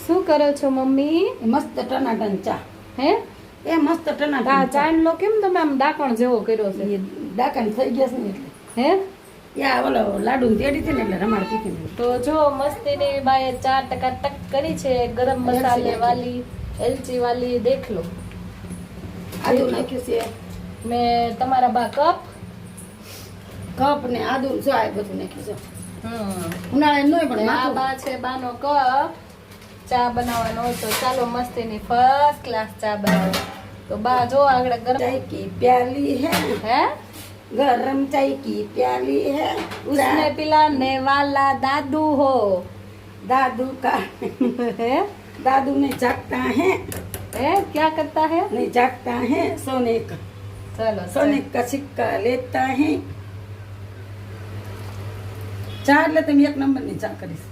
શું કરો છો મમ્મી? મસ્ત ટનાટન ચા. હે એ મસ્ત ટનાટન આ ચાંદલો કેમ તમે આમ ડાકણ જેવો કર્યો છે? એ ડાકણ થઈ ગયા છે ને એટલે. હે યા ઓલો લાડુ તેડી હતી ને એટલે રમાડતી હતી ને. તો જો મસ્તીની બાએ 4 ટક કરી છે ગરમ મસાલે વાલી એલચી વાલી દેખ લો. આદુ નાખ્યું છે, મેં તમારા બા કપ ને આદુ જો આ બધું નાખ્યું છે. કપ ઉનાળે નોય પણ આ માથું બા છે બાનો કપ ચા બનાવવાનો હોય તો ચાલો મસ્તીની ફર્સ્ટ ક્લાસ ચા બનાવો. તો બા જો આગળ ગરમ चाय की प्याली है, હે गरम चाय की प्याली है, उसने पिलाने वाला दादू हो. दादू का है दादू नहीं जागता है, क्या करता है? नहीं जागता है, सोने का चलो का सिक्का लेता है. चार ले तुम एक नंबर नहीं चा करीस.